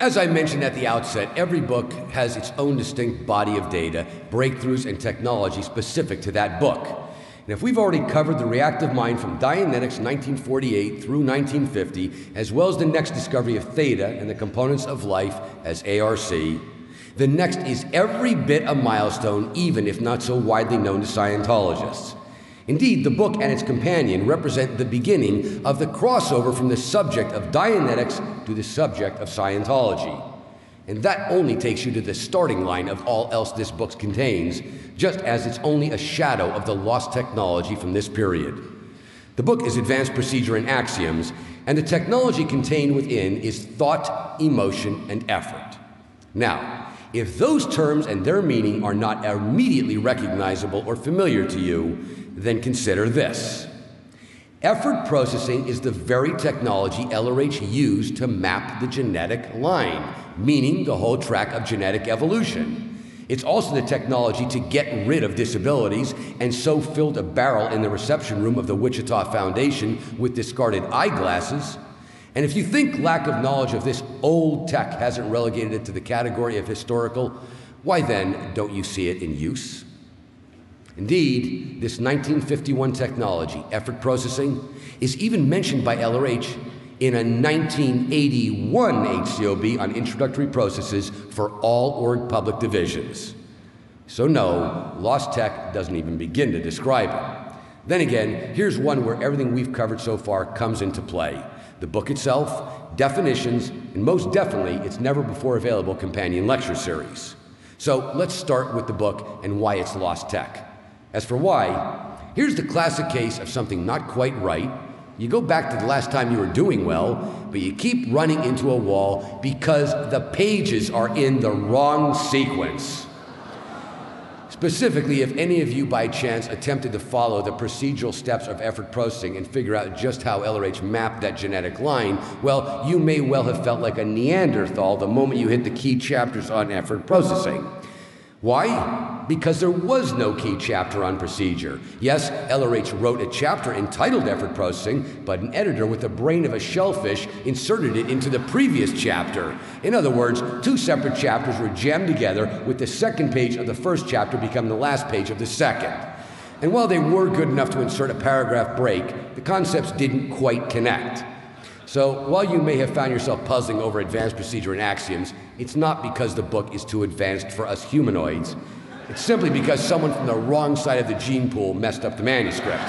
As I mentioned at the outset, every book has its own distinct body of data, breakthroughs, and technology specific to that book. And if we've already covered the reactive mind from Dianetics 1948 through 1950, as well as the next discovery of theta and the components of life as ARC, the next is every bit a milestone, even if not so widely known to Scientologists. Indeed, the book and its companion represent the beginning of the crossover from the subject of Dianetics to the subject of Scientology. And that only takes you to the starting line of all else this book contains, just as it's only a shadow of the lost technology from this period. The book is Advanced Procedure and Axioms, and the technology contained within is thought, emotion, and effort. Now, if those terms and their meaning are not immediately recognizable or familiar to you, then consider this. Effort processing is the very technology LRH used to map the genetic line, meaning the whole track of genetic evolution. It's also the technology to get rid of disabilities, and so filled a barrel in the reception room of the Wichita Foundation with discarded eyeglasses. And if you think lack of knowledge of this old tech hasn't relegated it to the category of historical, why then don't you see it in use? Indeed, this 1951 technology, effort processing, is even mentioned by LRH in a 1981 HCOB on introductory processes for all org public divisions. So no, lost tech doesn't even begin to describe it. Then again, here's one where everything we've covered so far comes into play. The book itself, definitions, and most definitely its never before available companion lecture series. So let's start with the book and why it's lost tech. As for why, here's the classic case of something not quite right. You go back to the last time you were doing well, but you keep running into a wall because the pages are in the wrong sequence. Specifically, if any of you by chance attempted to follow the procedural steps of effort processing and figure out just how LRH mapped that genetic line, well, you may well have felt like a Neanderthal the moment you hit the key chapters on effort processing. Why? Because there was no key chapter on procedure. Yes, LRH wrote a chapter entitled Effort Processing, but an editor with the brain of a shellfish inserted it into the previous chapter. In other words, two separate chapters were jammed together, with the second page of the first chapter becoming the last page of the second. And while they were good enough to insert a paragraph break, the concepts didn't quite connect. So while you may have found yourself puzzling over Advanced Procedure and Axioms, it's not because the book is too advanced for us humanoids. It's simply because someone from the wrong side of the gene pool messed up the manuscript.